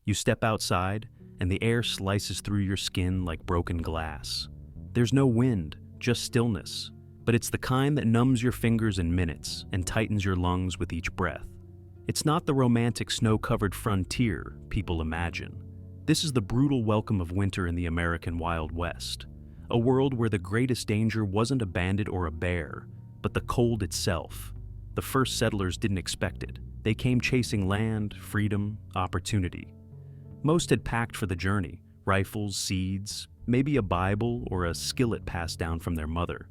You step outside, and the air slices through your skin like broken glass. There's no wind, just stillness, but it's the kind that numbs your fingers in minutes and tightens your lungs with each breath. It's not the romantic snow-covered frontier people imagine. This is the brutal welcome of winter in the American Wild West, a world where the greatest danger wasn't a bandit or a bear, but the cold itself. The first settlers didn't expect it. They came chasing land, freedom, opportunity. Most had packed for the journey, rifles, seeds, maybe a Bible or a skillet passed down from their mother.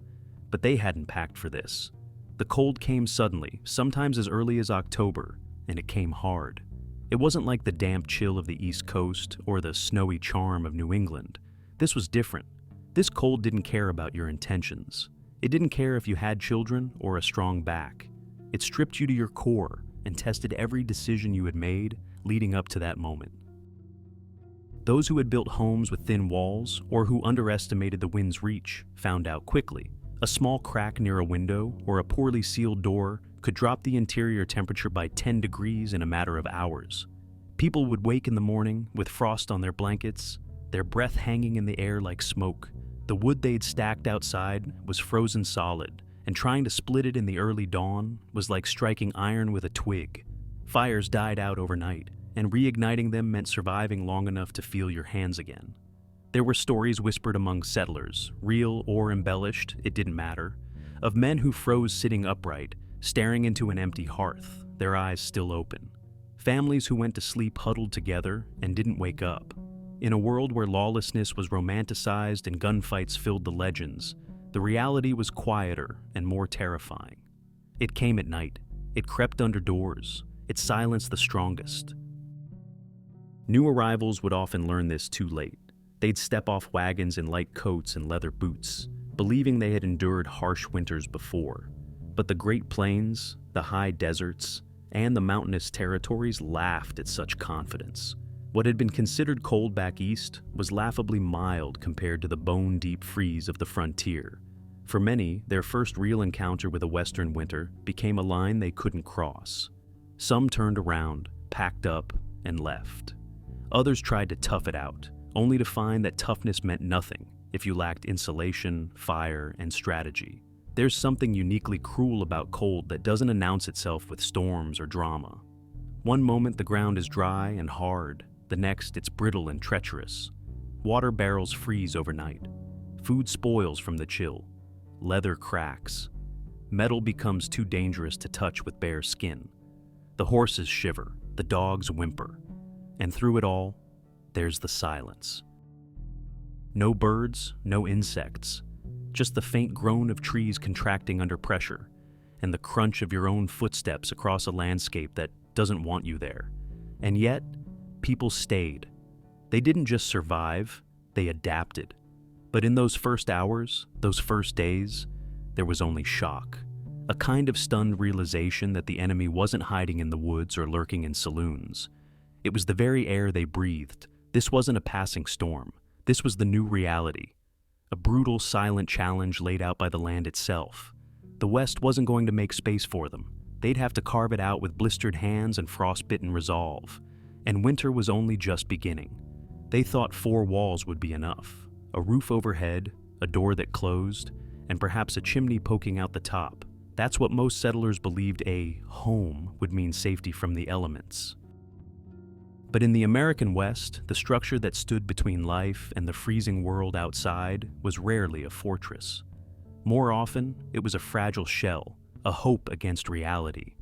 But they hadn't packed for this. The cold came suddenly, sometimes as early as October, and it came hard. It wasn't like the damp chill of the East Coast or the snowy charm of New England. This was different. This cold didn't care about your intentions. It didn't care if you had children or a strong back. It stripped you to your core and tested every decision you had made leading up to that moment. Those who had built homes with thin walls or who underestimated the wind's reach found out quickly. A small crack near a window or a poorly sealed door could drop the interior temperature by 10 degrees in a matter of hours. People would wake in the morning with frost on their blankets, their breath hanging in the air like smoke. The wood they'd stacked outside was frozen solid, and trying to split it in the early dawn was like striking iron with a twig. Fires died out overnight, and reigniting them meant surviving long enough to feel your hands again. There were stories whispered among settlers, real or embellished, it didn't matter, of men who froze sitting upright, staring into an empty hearth, their eyes still open. Families who went to sleep huddled together and didn't wake up. In a world where lawlessness was romanticized and gunfights filled the legends, the reality was quieter and more terrifying. It came at night. It crept under doors. It silenced the strongest. New arrivals would often learn this too late. They'd step off wagons in light coats and leather boots, believing they had endured harsh winters before. But the Great Plains, the high deserts, and the mountainous territories laughed at such confidence. What had been considered cold back east was laughably mild compared to the bone-deep freeze of the frontier. For many, their first real encounter with a western winter became a line they couldn't cross. Some turned around, packed up, and left. Others tried to tough it out, only to find that toughness meant nothing if you lacked insulation, fire, and strategy. There's something uniquely cruel about cold that doesn't announce itself with storms or drama. One moment the ground is dry and hard, the next it's brittle and treacherous. Water barrels freeze overnight. Food spoils from the chill. Leather cracks. Metal becomes too dangerous to touch with bare skin. The horses shiver, the dogs whimper. And through it all, there's the silence. No birds, no insects, just the faint groan of trees contracting under pressure, and the crunch of your own footsteps across a landscape that doesn't want you there. And yet, people stayed. They didn't just survive, they adapted. But in those first hours, those first days, there was only shock. A kind of stunned realization that the enemy wasn't hiding in the woods or lurking in saloons. It was the very air they breathed. This wasn't a passing storm. This was the new reality. A brutal, silent challenge laid out by the land itself. The West wasn't going to make space for them. They'd have to carve it out with blistered hands and frostbitten resolve. And winter was only just beginning. They thought 4 walls would be enough. A roof overhead, a door that closed, and perhaps a chimney poking out the top. That's what most settlers believed a home would mean: safety from the elements. But in the American West, the structure that stood between life and the freezing world outside was rarely a fortress. More often, it was a fragile shell, a hope against reality.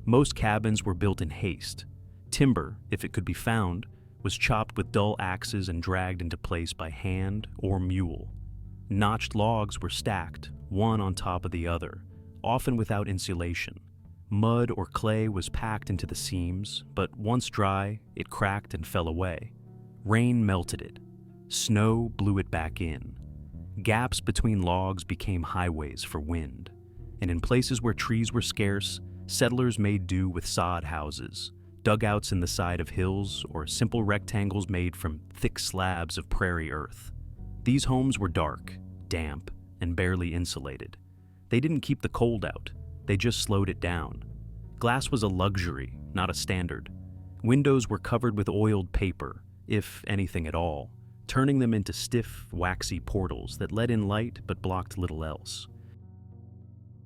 Most cabins were built in haste. Timber, if it could be found, was chopped with dull axes and dragged into place by hand or mule. Notched logs were stacked, one on top of the other, often without insulation. Mud or clay was packed into the seams, but once dry, it cracked and fell away. Rain melted it. Snow blew it back in. Gaps between logs became highways for wind. And in places where trees were scarce, settlers made do with sod houses, dugouts in the side of hills, or simple rectangles made from thick slabs of prairie earth. These homes were dark, damp, and barely insulated. They didn't keep the cold out. They just slowed it down. Glass was a luxury, not a standard. Windows were covered with oiled paper, if anything at all, turning them into stiff, waxy portals that let in light but blocked little else.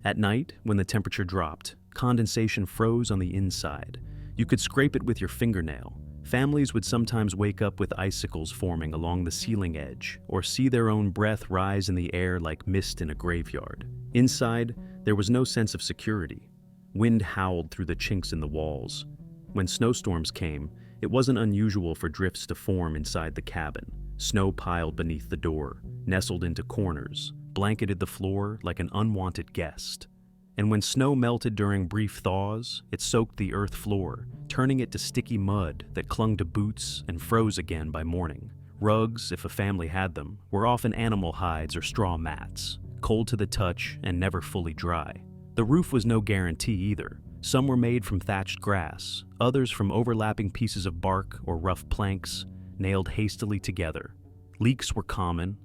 At night, when the temperature dropped, condensation froze on the inside. You could scrape it with your fingernail. Families would sometimes wake up with icicles forming along the ceiling edge, or see their own breath rise in the air like mist in a graveyard. Inside, there was no sense of security. Wind howled through the chinks in the walls. When snowstorms came, it wasn't unusual for drifts to form inside the cabin. Snow piled beneath the door, nestled into corners, blanketed the floor like an unwanted guest. And when snow melted during brief thaws, it soaked the earth floor, turning it to sticky mud that clung to boots and froze again by morning. Rugs, if a family had them, were often animal hides or straw mats, cold to the touch and never fully dry. The roof was no guarantee either. Some were made from thatched grass, others from overlapping pieces of bark or rough planks, nailed hastily together. Leaks were common.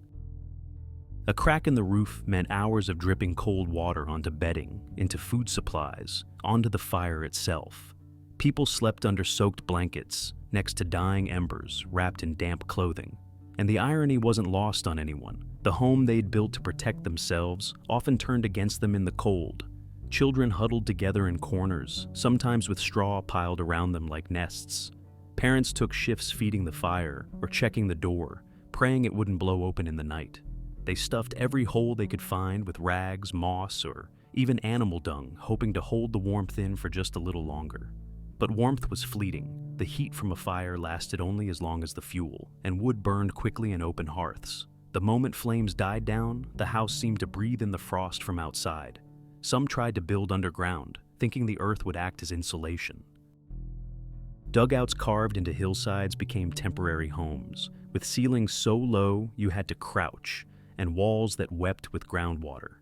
A crack in the roof meant hours of dripping cold water onto bedding, into food supplies, onto the fire itself. People slept under soaked blankets, next to dying embers, wrapped in damp clothing. And the irony wasn't lost on anyone. The home they'd built to protect themselves often turned against them in the cold. Children huddled together in corners, sometimes with straw piled around them like nests. Parents took shifts feeding the fire or checking the door, praying it wouldn't blow open in the night. They stuffed every hole they could find with rags, moss, or even animal dung, hoping to hold the warmth in for just a little longer. But warmth was fleeting. The heat from a fire lasted only as long as the fuel, and wood burned quickly in open hearths. The moment flames died down, the house seemed to breathe in the frost from outside. Some tried to build underground, thinking the earth would act as insulation. Dugouts carved into hillsides became temporary homes, with ceilings so low you had to crouch, and walls that wept with groundwater.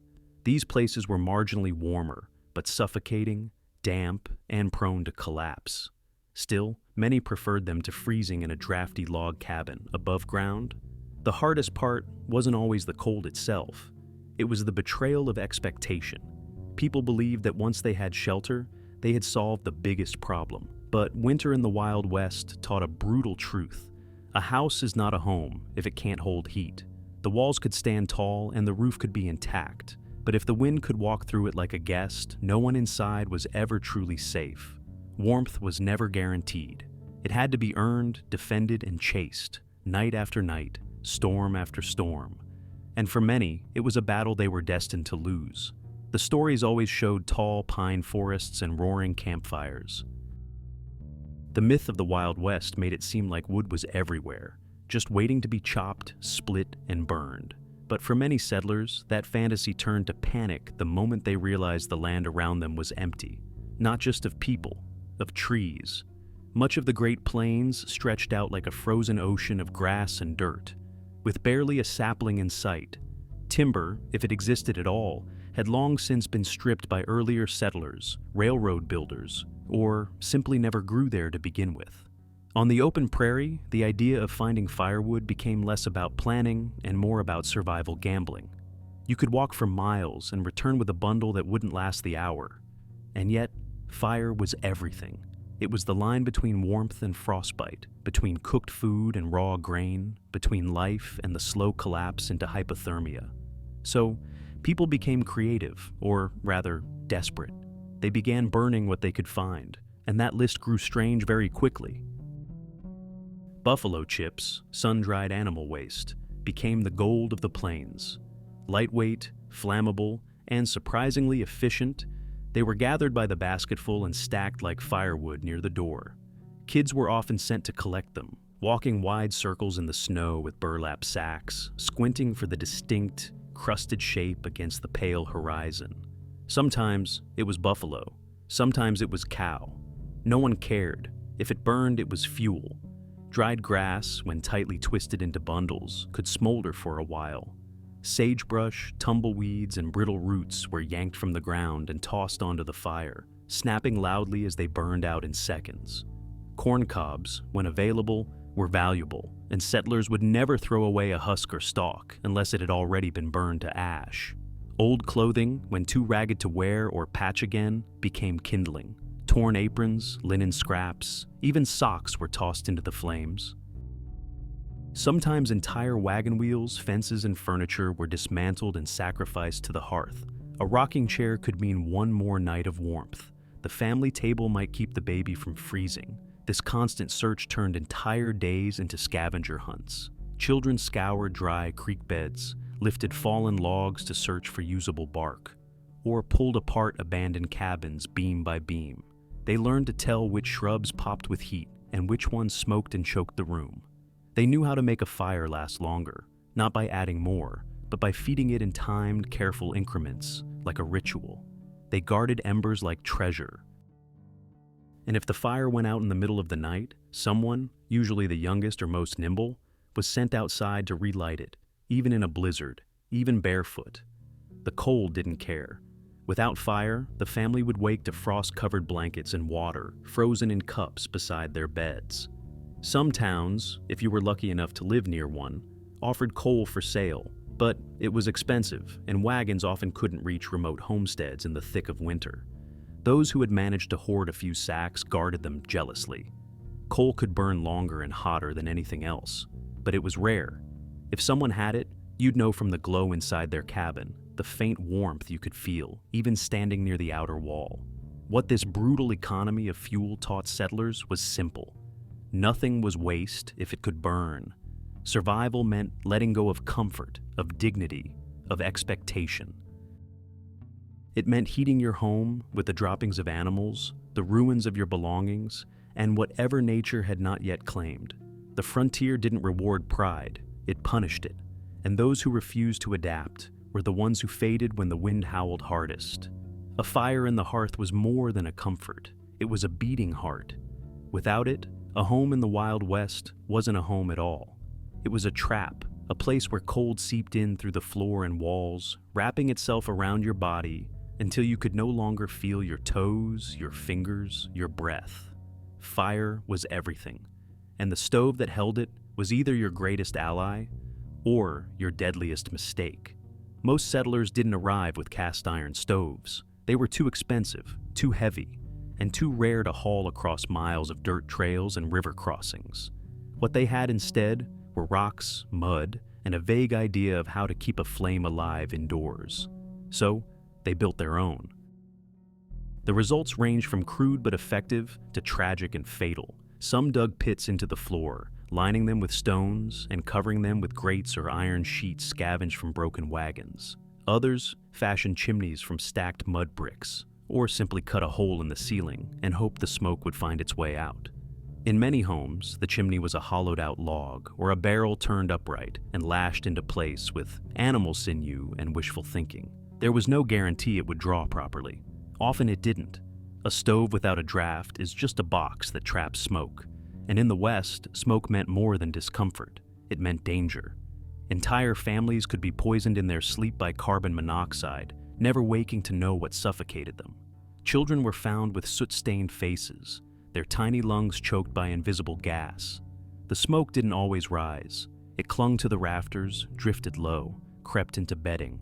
These places were marginally warmer, but suffocating, damp, and prone to collapse. Still, many preferred them to freezing in a drafty log cabin above ground. The hardest part wasn't always the cold itself. It was the betrayal of expectation. People believed that once they had shelter, they had solved the biggest problem. But winter in the Wild West taught a brutal truth. A house is not a home if it can't hold heat. The walls could stand tall and the roof could be intact, but if the wind could walk through it like a guest, no one inside was ever truly safe. Warmth was never guaranteed. It had to be earned, defended, and chased, night after night, storm after storm. And for many, it was a battle they were destined to lose. The stories always showed tall pine forests and roaring campfires. The myth of the Wild West made it seem like wood was everywhere, just waiting to be chopped, split, and burned. But for many settlers, that fantasy turned to panic the moment they realized the land around them was empty, not just of people, of trees. Much of the Great Plains stretched out like a frozen ocean of grass and dirt, with barely a sapling in sight. Timber, if it existed at all, had long since been stripped by earlier settlers, railroad builders, or simply never grew there to begin with. On the open prairie, the idea of finding firewood became less about planning and more about survival gambling. You could walk for miles and return with a bundle that wouldn't last the hour. And yet, fire was everything. It was the line between warmth and frostbite, between cooked food and raw grain, between life and the slow collapse into hypothermia. So, people became creative, or rather, desperate. They began burning what they could find, and that list grew strange very quickly. Buffalo chips, sun-dried animal waste, became the gold of the plains. Lightweight, flammable, and surprisingly efficient, they were gathered by the basketful and stacked like firewood near the door. Kids were often sent to collect them, walking wide circles in the snow with burlap sacks, squinting for the distinct, crusted shape against the pale horizon. Sometimes it was buffalo, sometimes it was cow. No one cared. If it burned, it was fuel. Dried grass, when tightly twisted into bundles, could smolder for a while. Sagebrush, tumbleweeds, and brittle roots were yanked from the ground and tossed onto the fire, snapping loudly as they burned out in seconds. Corn cobs, when available, were valuable, and settlers would never throw away a husk or stalk unless it had already been burned to ash. Old clothing, when too ragged to wear or patch again, became kindling. Torn aprons, linen scraps, even socks were tossed into the flames. Sometimes entire wagon wheels, fences, and furniture were dismantled and sacrificed to the hearth. A rocking chair could mean one more night of warmth. The family table might keep the baby from freezing. This constant search turned entire days into scavenger hunts. Children scoured dry creek beds, lifted fallen logs to search for usable bark, or pulled apart abandoned cabins beam by beam. They learned to tell which shrubs popped with heat and which ones smoked and choked the room. They knew how to make a fire last longer, not by adding more, but by feeding it in timed, careful increments, like a ritual. They guarded embers like treasure. And if the fire went out in the middle of the night, someone, usually the youngest or most nimble, was sent outside to relight it, even in a blizzard, even barefoot. The cold didn't care. Without fire, the family would wake to frost-covered blankets and water, frozen in cups beside their beds. Some towns, if you were lucky enough to live near one, offered coal for sale, but it was expensive, and wagons often couldn't reach remote homesteads in the thick of winter. Those who had managed to hoard a few sacks guarded them jealously. Coal could burn longer and hotter than anything else, but it was rare. If someone had it, you'd know from the glow inside their cabin, the faint warmth you could feel, even standing near the outer wall. What this brutal economy of fuel taught settlers was simple. Nothing was waste if it could burn. Survival meant letting go of comfort, of dignity, of expectation. It meant heating your home with the droppings of animals, the ruins of your belongings, and whatever nature had not yet claimed. The frontier didn't reward pride, it punished it, and those who refused to adapt were the ones who faded when the wind howled hardest. A fire in the hearth was more than a comfort, it was a beating heart. Without it, a home in the Wild West wasn't a home at all. It was a trap, a place where cold seeped in through the floor and walls, wrapping itself around your body until you could no longer feel your toes, your fingers, your breath. Fire was everything, and the stove that held it was either your greatest ally or your deadliest mistake. Most settlers didn't arrive with cast iron stoves. They were too expensive, too heavy, and too rare to haul across miles of dirt trails and river crossings. What they had instead were rocks, mud, and a vague idea of how to keep a flame alive indoors. So, they built their own. The results ranged from crude but effective to tragic and fatal. Some dug pits into the floor, lining them with stones and covering them with grates or iron sheets scavenged from broken wagons. Others fashioned chimneys from stacked mud bricks, or simply cut a hole in the ceiling and hoped the smoke would find its way out. In many homes, the chimney was a hollowed-out log or a barrel turned upright and lashed into place with animal sinew and wishful thinking. There was no guarantee it would draw properly. Often it didn't. A stove without a draft is just a box that traps smoke. And in the West, smoke meant more than discomfort. It meant danger. Entire families could be poisoned in their sleep by carbon monoxide, never waking to know what suffocated them. Children were found with soot-stained faces, their tiny lungs choked by invisible gas. The smoke didn't always rise. It clung to the rafters, drifted low, crept into bedding.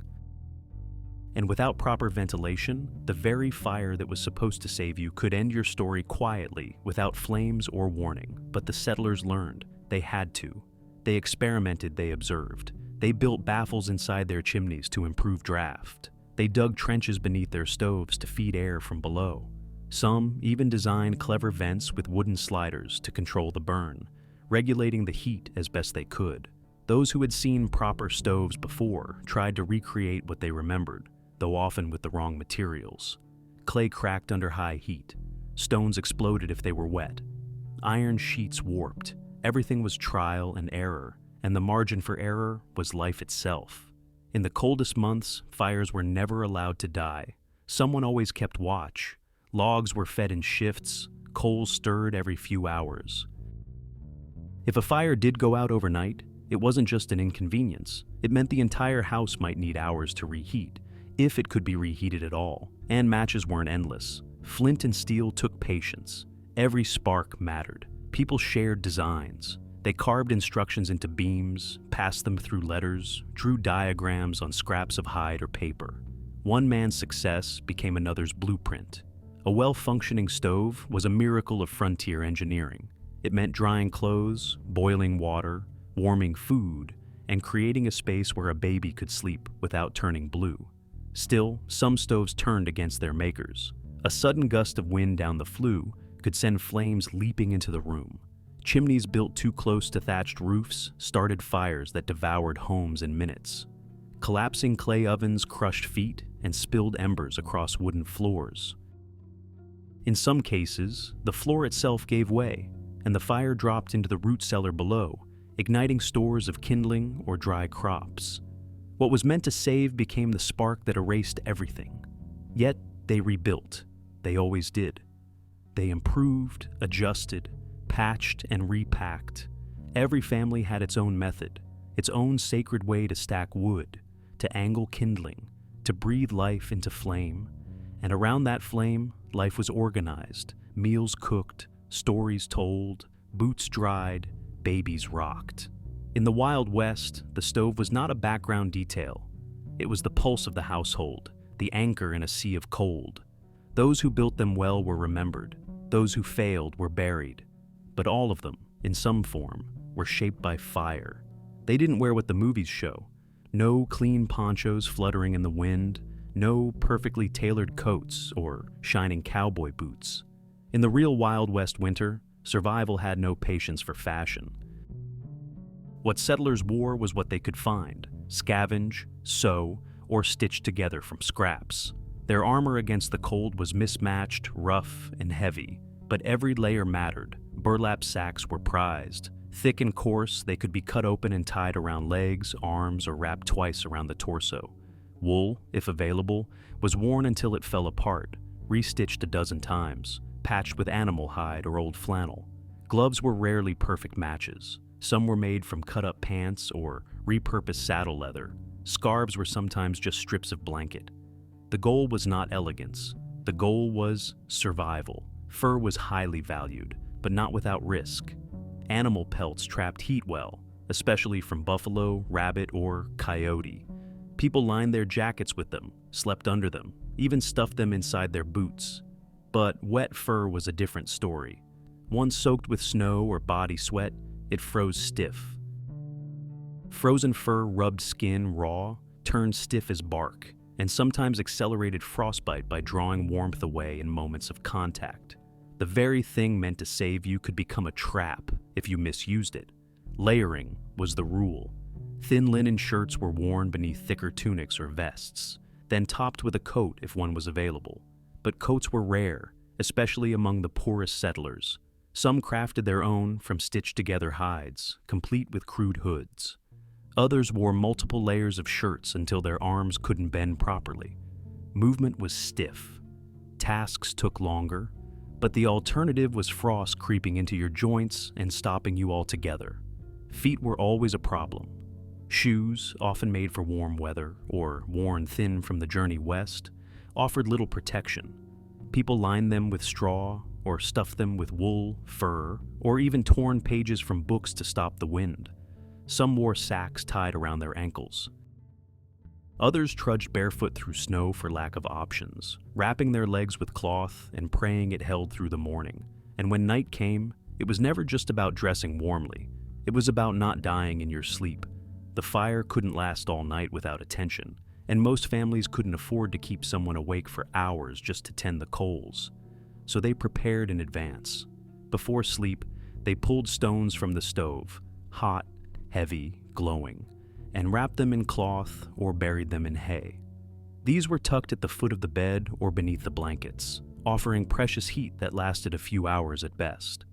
And without proper ventilation, the very fire that was supposed to save you could end your story quietly, without flames or warning. But the settlers learned. They had to. They experimented, they observed. They built baffles inside their chimneys to improve draft. They dug trenches beneath their stoves to feed air from below. Some even designed clever vents with wooden sliders to control the burn, regulating the heat as best they could. Those who had seen proper stoves before tried to recreate what they remembered, though often with the wrong materials. Clay cracked under high heat. Stones exploded if they were wet. Iron sheets warped. Everything was trial and error, and the margin for error was life itself. In the coldest months, fires were never allowed to die. Someone always kept watch. Logs were fed in shifts, coals stirred every few hours. If a fire did go out overnight, it wasn't just an inconvenience. It meant the entire house might need hours to reheat, if it could be reheated at all, and matches weren't endless. Flint and steel took patience. Every spark mattered. People shared designs. They carved instructions into beams, passed them through letters, drew diagrams on scraps of hide or paper. One man's success became another's blueprint. A well-functioning stove was a miracle of frontier engineering. It meant drying clothes, boiling water, warming food, and creating a space where a baby could sleep without turning blue. Still, some stoves turned against their makers. A sudden gust of wind down the flue could send flames leaping into the room. Chimneys built too close to thatched roofs started fires that devoured homes in minutes. Collapsing clay ovens crushed feet and spilled embers across wooden floors. In some cases, the floor itself gave way, and the fire dropped into the root cellar below, igniting stores of kindling or dry crops. What was meant to save became the spark that erased everything. Yet they rebuilt. They always did. They improved, adjusted, patched, and repacked. Every family had its own method, its own sacred way to stack wood, to angle kindling, to breathe life into flame. And around that flame, life was organized, meals cooked, stories told, boots dried, babies rocked. In the Wild West, the stove was not a background detail. It was the pulse of the household, the anchor in a sea of cold. Those who built them well were remembered. Those who failed were buried. But all of them, in some form, were shaped by fire. They didn't wear what the movies show. No clean ponchos fluttering in the wind, no perfectly tailored coats or shining cowboy boots. In the real Wild West winter, survival had no patience for fashion. What settlers wore was what they could find, scavenge, sew, or stitch together from scraps. Their armor against the cold was mismatched, rough, and heavy, but every layer mattered. Burlap sacks were prized. Thick and coarse, they could be cut open and tied around legs, arms, or wrapped twice around the torso. Wool, if available, was worn until it fell apart, restitched a dozen times, patched with animal hide or old flannel. Gloves were rarely perfect matches. Some were made from cut-up pants or repurposed saddle leather. Scarves were sometimes just strips of blanket. The goal was not elegance. The goal was survival. Fur was highly valued, but not without risk. Animal pelts trapped heat well, especially from buffalo, rabbit, or coyote. People lined their jackets with them, slept under them, even stuffed them inside their boots. But wet fur was a different story. Once soaked with snow or body sweat, it froze stiff. Frozen fur rubbed skin raw, turned stiff as bark, and sometimes accelerated frostbite by drawing warmth away in moments of contact. The very thing meant to save you could become a trap if you misused it. Layering was the rule. Thin linen shirts were worn beneath thicker tunics or vests, then topped with a coat if one was available. But coats were rare, especially among the poorest settlers. Some crafted their own from stitched-together hides, complete with crude hoods. Others wore multiple layers of shirts until their arms couldn't bend properly. Movement was stiff. Tasks took longer, but the alternative was frost creeping into your joints and stopping you altogether. Feet were always a problem. Shoes, often made for warm weather or worn thin from the journey west, offered little protection. People lined them with straw or stuffed them with wool, fur, or even torn pages from books to stop the wind. Some wore sacks tied around their ankles. Others trudged barefoot through snow for lack of options, wrapping their legs with cloth and praying it held through the morning. And when night came, it was never just about dressing warmly. It was about not dying in your sleep. The fire couldn't last all night without attention, and most families couldn't afford to keep someone awake for hours just to tend the coals. So they prepared in advance. Before sleep, they pulled stones from the stove, hot, heavy, glowing, and wrapped them in cloth or buried them in hay. These were tucked at the foot of the bed or beneath the blankets, offering precious heat that lasted a few hours at best.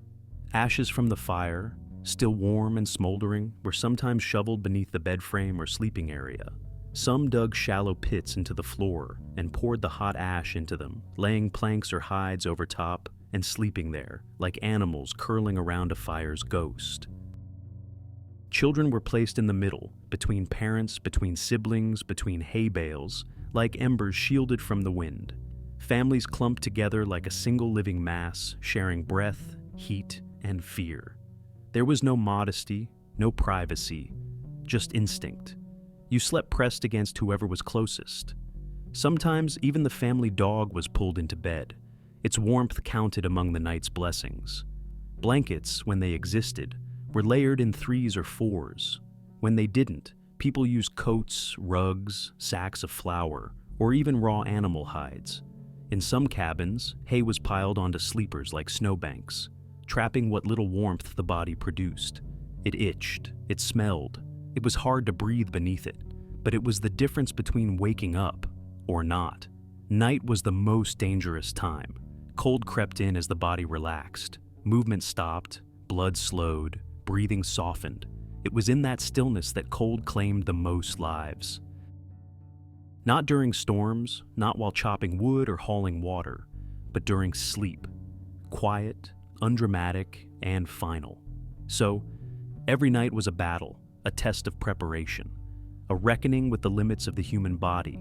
Ashes from the fire, still warm and smoldering, were sometimes shoveled beneath the bed frame or sleeping area. Some dug shallow pits into the floor and poured the hot ash into them, laying planks or hides over top and sleeping there, like animals curling around a fire's ghost. Children were placed in the middle, between parents, between siblings, between hay bales, like embers shielded from the wind. Families clumped together like a single living mass, sharing breath, heat, and fear. There was no modesty, no privacy, just instinct. You slept pressed against whoever was closest. Sometimes even the family dog was pulled into bed. Its warmth counted among the night's blessings. Blankets, when they existed, were layered in 3s or 4s. When they didn't, people used coats, rugs, sacks of flour, or even raw animal hides. In some cabins, hay was piled onto sleepers like snowbanks, trapping what little warmth the body produced. It itched, it smelled, it was hard to breathe beneath it, but it was the difference between waking up or not. Night was the most dangerous time. Cold crept in as the body relaxed. Movement stopped, blood slowed, breathing softened. It was in that stillness that cold claimed the most lives. Not during storms, not while chopping wood or hauling water, but during sleep. Quiet, undramatic, and final. So, every night was a battle, a test of preparation, a reckoning with the limits of the human body.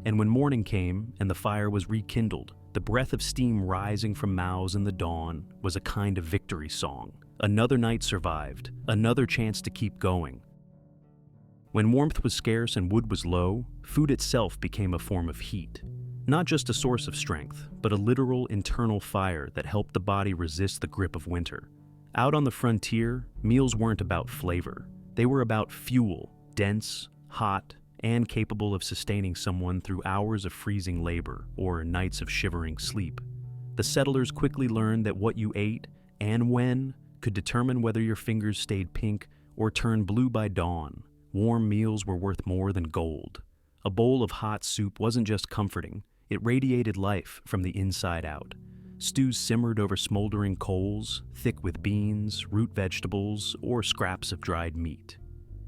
And when morning came and the fire was rekindled, the breath of steam rising from mouths in the dawn was a kind of victory song. Another night survived, another chance to keep going. When warmth was scarce and wood was low, food itself became a form of heat. Not just a source of strength, but a literal internal fire that helped the body resist the grip of winter. Out on the frontier, meals weren't about flavor. They were about fuel, dense, hot, and capable of sustaining someone through hours of freezing labor or nights of shivering sleep. The settlers quickly learned that what you ate and when could determine whether your fingers stayed pink or turned blue by dawn. Warm meals were worth more than gold. A bowl of hot soup wasn't just comforting, it radiated life from the inside out. Stews simmered over smoldering coals, thick with beans, root vegetables, or scraps of dried meat.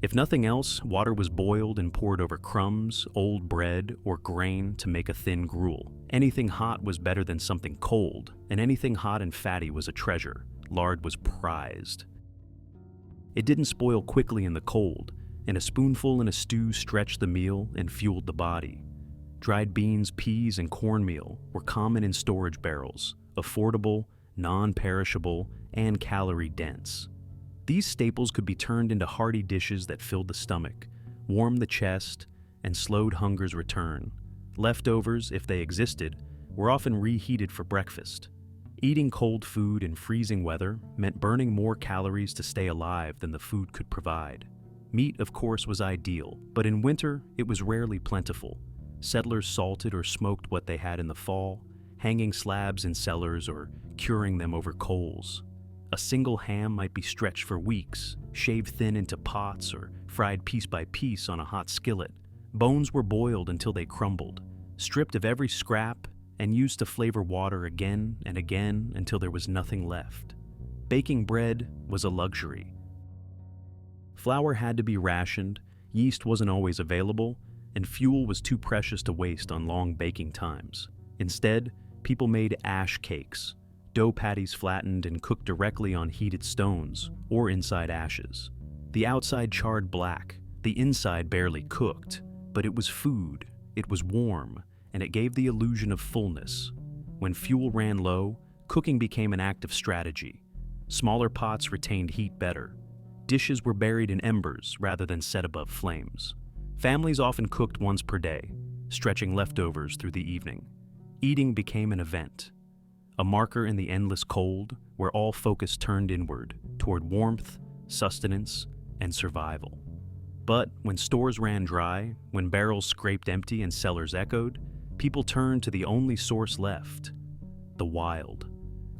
If nothing else, water was boiled and poured over crumbs, old bread, or grain to make a thin gruel. Anything hot was better than something cold, and anything hot and fatty was a treasure. Lard was prized. It didn't spoil quickly in the cold, and a spoonful in a stew stretched the meal and fueled the body. Dried beans, peas, and cornmeal were common in storage barrels, affordable, non-perishable, and calorie-dense. These staples could be turned into hearty dishes that filled the stomach, warmed the chest, and slowed hunger's return. Leftovers, if they existed, were often reheated for breakfast. Eating cold food in freezing weather meant burning more calories to stay alive than the food could provide. Meat, of course, was ideal, but in winter it was rarely plentiful. Settlers salted or smoked what they had in the fall, hanging slabs in cellars or curing them over coals. A single ham might be stretched for weeks, shaved thin into pots or fried piece by piece on a hot skillet. Bones were boiled until they crumbled, stripped of every scrap, and used to flavor water again and again until there was nothing left. Baking bread was a luxury. Flour had to be rationed, yeast wasn't always available, and fuel was too precious to waste on long baking times. Instead, people made ash cakes, dough patties flattened and cooked directly on heated stones or inside ashes. The outside charred black, the inside barely cooked, but it was food, it was warm, and it gave the illusion of fullness. When fuel ran low, cooking became an act of strategy. Smaller pots retained heat better. Dishes were buried in embers rather than set above flames. Families often cooked once per day, stretching leftovers through the evening. Eating became an event, a marker in the endless cold where all focus turned inward, toward warmth, sustenance, and survival. But when stores ran dry, when barrels scraped empty and cellars echoed, people turned to the only source left, the wild.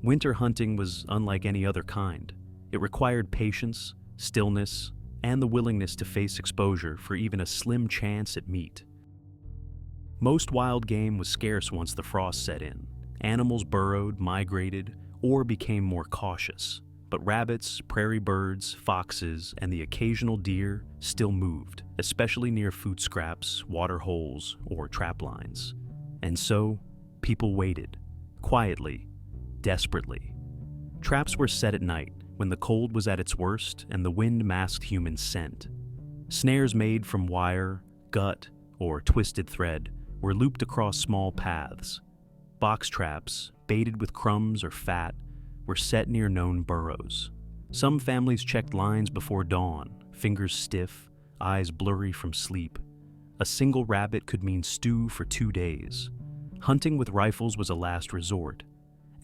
Winter hunting was unlike any other kind. It required patience, stillness, and the willingness to face exposure for even a slim chance at meat. Most wild game was scarce once the frost set in. Animals burrowed, migrated, or became more cautious. But rabbits, prairie birds, foxes, and the occasional deer still moved, especially near food scraps, water holes, or trap lines. And so, people waited, quietly, desperately. Traps were set at night, when the cold was at its worst and the wind masked human scent. Snares made from wire, gut, or twisted thread were looped across small paths. Box traps, baited with crumbs or fat, were set near known burrows. Some families checked lines before dawn, fingers stiff, eyes blurry from sleep. A single rabbit could mean stew for 2 days. Hunting with rifles was a last resort.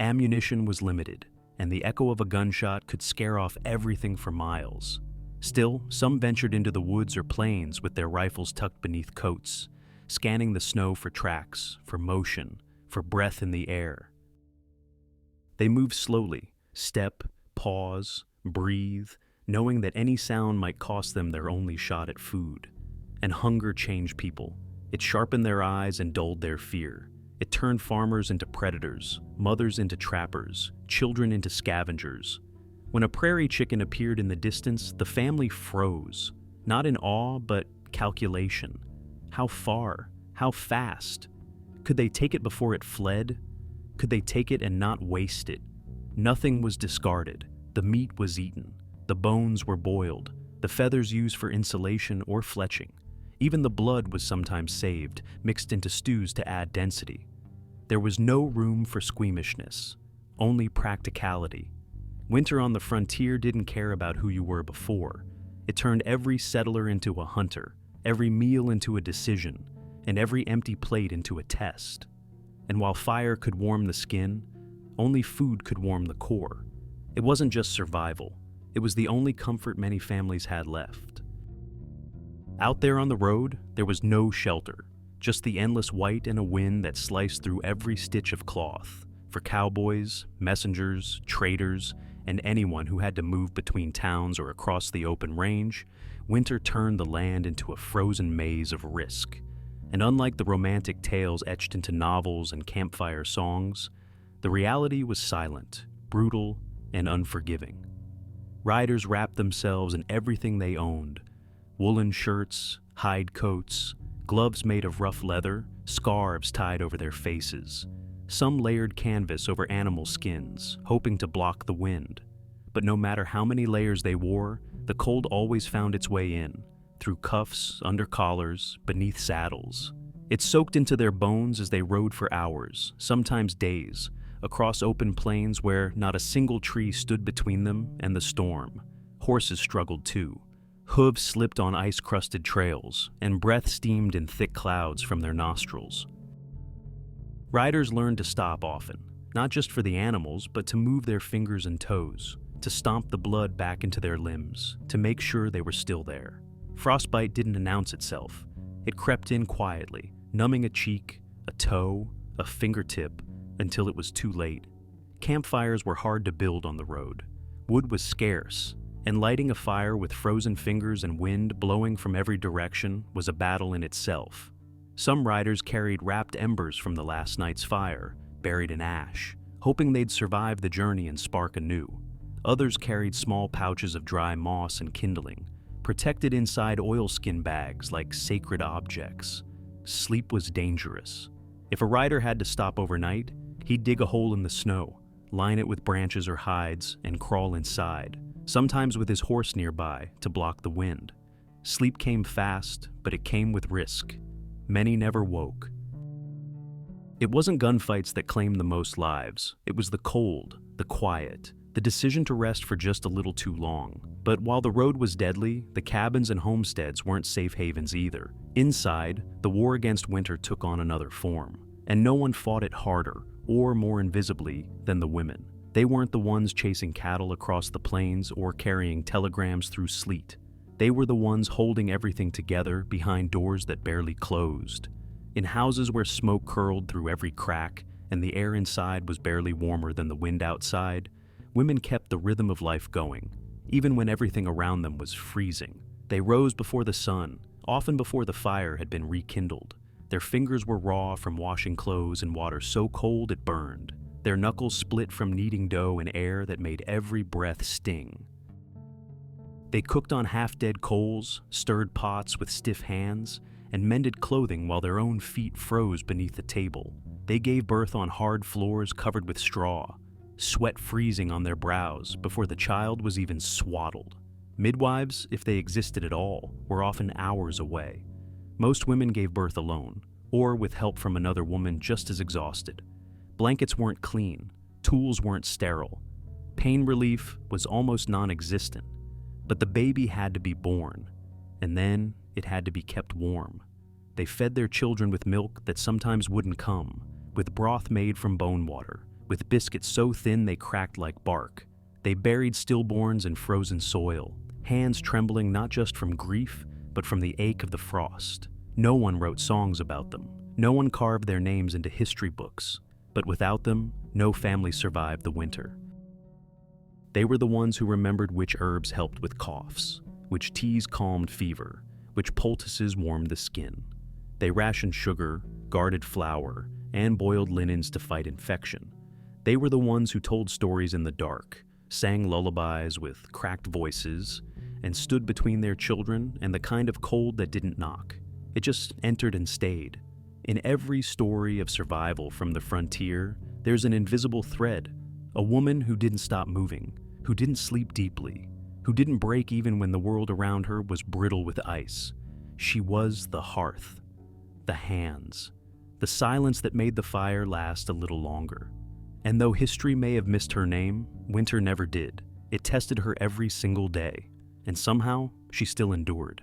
Ammunition was limited, and the echo of a gunshot could scare off everything for miles. Still, some ventured into the woods or plains with their rifles tucked beneath coats, scanning the snow for tracks, for motion, for breath in the air. They moved slowly, step, pause, breathe, knowing that any sound might cost them their only shot at food. And hunger changed people. It sharpened their eyes and dulled their fear. It turned farmers into predators, mothers into trappers, children into scavengers. When a prairie chicken appeared in the distance, the family froze, not in awe, but calculation. How far? How fast? Could they take it before it fled? Could they take it and not waste it? Nothing was discarded. The meat was eaten. The bones were boiled. The feathers used for insulation or fletching. Even the blood was sometimes saved, mixed into stews to add density. There was no room for squeamishness, only practicality. Winter on the frontier didn't care about who you were before. It turned every settler into a hunter, every meal into a decision, and every empty plate into a test. And while fire could warm the skin, only food could warm the core. It wasn't just survival. It was the only comfort many families had left. Out there on the road, there was no shelter, just the endless white and a wind that sliced through every stitch of cloth. For cowboys, messengers, traders, and anyone who had to move between towns or across the open range, winter turned the land into a frozen maze of risk. And unlike the romantic tales etched into novels and campfire songs, the reality was silent, brutal, and unforgiving. Riders wrapped themselves in everything they owned: woolen shirts, hide coats, gloves made of rough leather, scarves tied over their faces. Some layered canvas over animal skins, hoping to block the wind. But no matter how many layers they wore, the cold always found its way in, through cuffs, under collars, beneath saddles. It soaked into their bones as they rode for hours, sometimes days, across open plains where not a single tree stood between them and the storm. Horses struggled too. Hooves slipped on ice-crusted trails, and breath steamed in thick clouds from their nostrils. Riders learned to stop often, not just for the animals, but to move their fingers and toes, to stomp the blood back into their limbs, to make sure they were still there. Frostbite didn't announce itself. It crept in quietly, numbing a cheek, a toe, a fingertip, until it was too late. Campfires were hard to build on the road. Wood was scarce, and lighting a fire with frozen fingers and wind blowing from every direction was a battle in itself. Some riders carried wrapped embers from the last night's fire, buried in ash, hoping they'd survive the journey and spark anew. Others carried small pouches of dry moss and kindling, protected inside oilskin bags like sacred objects. Sleep was dangerous. If a rider had to stop overnight, he'd dig a hole in the snow, line it with branches or hides, and crawl inside, sometimes with his horse nearby to block the wind. Sleep came fast, but it came with risk. Many never woke. It wasn't gunfights that claimed the most lives. It was the cold, the quiet, the decision to rest for just a little too long. But while the road was deadly, the cabins and homesteads weren't safe havens either. Inside, the war against winter took on another form, and no one fought it harder or more invisibly than the women. They weren't the ones chasing cattle across the plains or carrying telegrams through sleet. They were the ones holding everything together behind doors that barely closed. In houses where smoke curled through every crack and the air inside was barely warmer than the wind outside, women kept the rhythm of life going, even when everything around them was freezing. They rose before the sun, often before the fire had been rekindled. Their fingers were raw from washing clothes in water so cold it burned. Their knuckles split from kneading dough in air that made every breath sting. They cooked on half-dead coals, stirred pots with stiff hands, and mended clothing while their own feet froze beneath the table. They gave birth on hard floors covered with straw, sweat freezing on their brows before the child was even swaddled. Midwives, if they existed at all, were often hours away. Most women gave birth alone, or with help from another woman just as exhausted. Blankets weren't clean, tools weren't sterile. Pain relief was almost non-existent. But the baby had to be born, and then it had to be kept warm. They fed their children with milk that sometimes wouldn't come, with broth made from bone water, with biscuits so thin they cracked like bark. They buried stillborns in frozen soil, hands trembling not just from grief, but from the ache of the frost. No one wrote songs about them. No one carved their names into history books. But without them, no family survived the winter. They were the ones who remembered which herbs helped with coughs, which teas calmed fever, which poultices warmed the skin. They rationed sugar, guarded flour, and boiled linens to fight infection. They were the ones who told stories in the dark, sang lullabies with cracked voices, and stood between their children and the kind of cold that didn't knock. It just entered and stayed. In every story of survival from the frontier, there's an invisible thread, a woman who didn't stop moving, who didn't sleep deeply, who didn't break even when the world around her was brittle with ice. She was the hearth, the hands, the silence that made the fire last a little longer. And though history may have missed her name, winter never did. It tested her every single day, and somehow she still endured.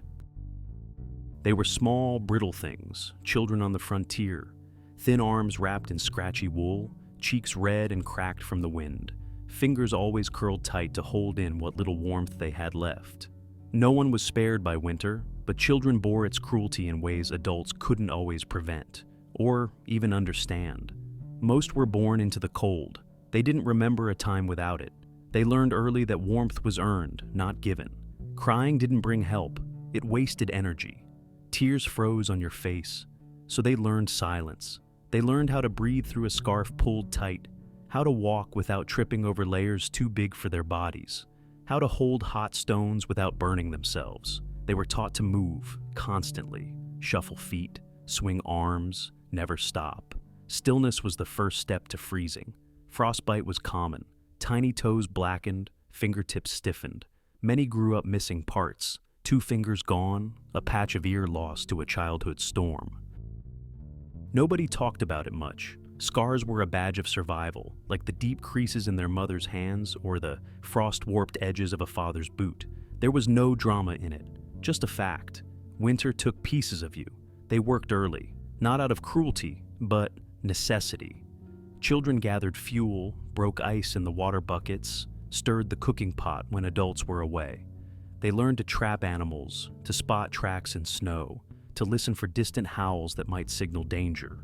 They were small, brittle things, children on the frontier, thin arms wrapped in scratchy wool, cheeks red and cracked from the wind, fingers always curled tight to hold in what little warmth they had left. No one was spared by winter, but children bore its cruelty in ways adults couldn't always prevent, or even understand. Most were born into the cold. They didn't remember a time without it. They learned early that warmth was earned, not given. Crying didn't bring help. It wasted energy. Tears froze on your face, so they learned silence. They learned how to breathe through a scarf pulled tight, how to walk without tripping over layers too big for their bodies, how to hold hot stones without burning themselves. They were taught to move, constantly, shuffle feet, swing arms, never stop. Stillness was the first step to freezing. Frostbite was common. Tiny toes blackened, fingertips stiffened. Many grew up missing parts. 2 fingers gone, a patch of ear lost to a childhood storm. Nobody talked about it much. Scars were a badge of survival, like the deep creases in their mother's hands or the frost-warped edges of a father's boot. There was no drama in it, just a fact. Winter took pieces of you. They worked early, not out of cruelty, but necessity. Children gathered fuel, broke ice in the water buckets, stirred the cooking pot when adults were away. They learned to trap animals, to spot tracks in snow, to listen for distant howls that might signal danger.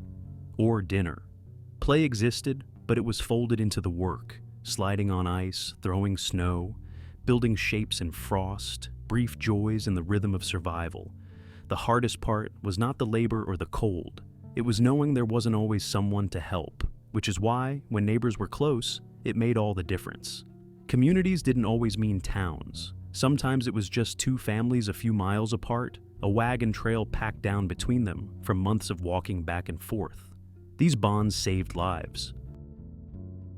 Or dinner. Play existed, but it was folded into the work, sliding on ice, throwing snow, building shapes in frost, brief joys in the rhythm of survival. The hardest part was not the labor or the cold. It was knowing there wasn't always someone to help, which is why, when neighbors were close, it made all the difference. Communities didn't always mean towns. Sometimes it was just 2 families a few miles apart, a wagon trail packed down between them from months of walking back and forth. These bonds saved lives.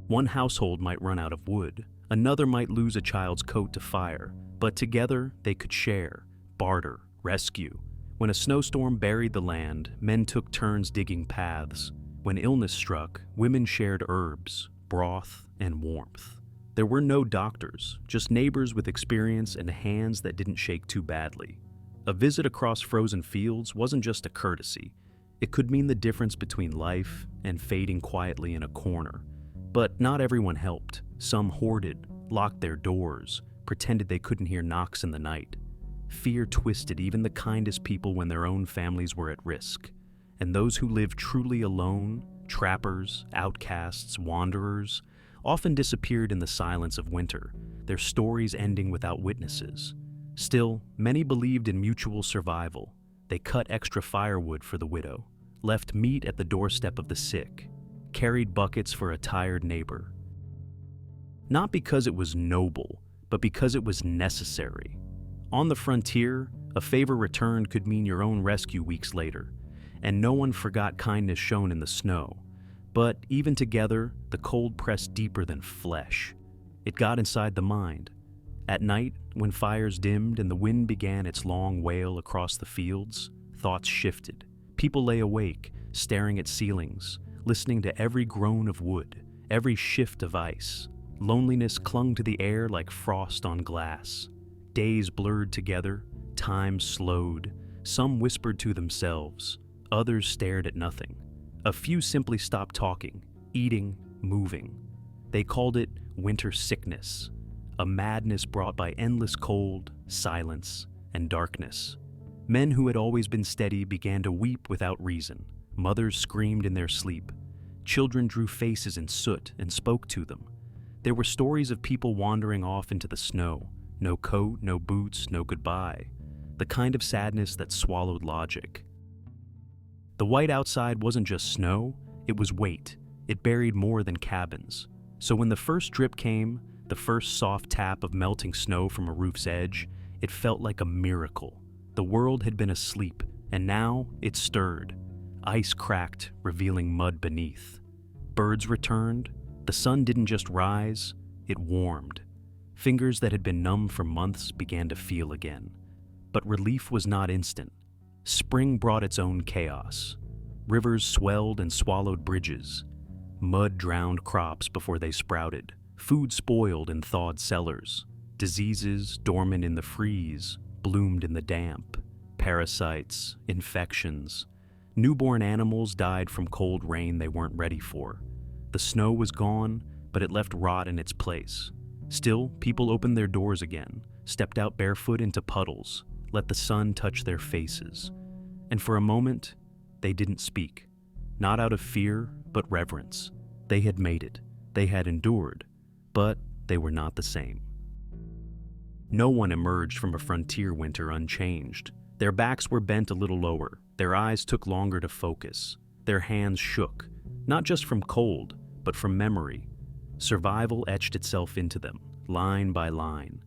One household might run out of wood, another might lose a child's coat to fire, but together they could share, barter, rescue. When a snowstorm buried the land, men took turns digging paths. When illness struck, women shared herbs, broth, and warmth. There were no doctors, just neighbors with experience and hands that didn't shake too badly. A visit across frozen fields wasn't just a courtesy. It could mean the difference between life and fading quietly in a corner. But not everyone helped. Some hoarded, locked their doors, pretended they couldn't hear knocks in the night. Fear twisted even the kindest people when their own families were at risk. And those who lived truly alone, trappers, outcasts, wanderers, often disappeared in the silence of winter, their stories ending without witnesses. Still, many believed in mutual survival. They cut extra firewood for the widow, left meat at the doorstep of the sick, carried buckets for a tired neighbor. Not because it was noble, but because it was necessary. On the frontier, a favor returned could mean your own rescue weeks later, and no one forgot kindness shown in the snow. But even together, the cold pressed deeper than flesh. It got inside the mind. At night, when fires dimmed and the wind began its long wail across the fields, thoughts shifted. People lay awake, staring at ceilings, listening to every groan of wood, every shift of ice. Loneliness clung to the air like frost on glass. Days blurred together, time slowed. Some whispered to themselves, others stared at nothing. A few simply stopped talking, eating, moving. They called it winter sickness, a madness brought by endless cold, silence, and darkness. Men who had always been steady began to weep without reason. Mothers screamed in their sleep. Children drew faces in soot and spoke to them. There were stories of people wandering off into the snow. No coat, no boots, no goodbye. The kind of sadness that swallowed logic. The white outside wasn't just snow, it was weight. It buried more than cabins. So when the first drip came, the first soft tap of melting snow from a roof's edge, it felt like a miracle. The world had been asleep, and now it stirred. Ice cracked, revealing mud beneath. Birds returned. The sun didn't just rise, it warmed. Fingers that had been numb for months began to feel again. But relief was not instant. Spring brought its own chaos. Rivers swelled and swallowed bridges. Mud drowned crops before they sprouted. Food spoiled in thawed cellars. Diseases, dormant in the freeze, bloomed in the damp. Parasites, infections. Newborn animals died from cold rain they weren't ready for. The snow was gone, but it left rot in its place. Still, people opened their doors again, stepped out barefoot into puddles, let the sun touch their faces. And for a moment, they didn't speak. Not out of fear, but reverence. They had made it. They had endured. But they were not the same. No one emerged from a frontier winter unchanged. Their backs were bent a little lower. Their eyes took longer to focus. Their hands shook, not just from cold, but from memory. Survival etched itself into them, line by line.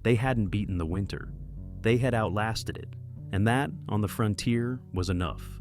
They hadn't beaten the winter. They had outlasted it, and that, on the frontier, was enough.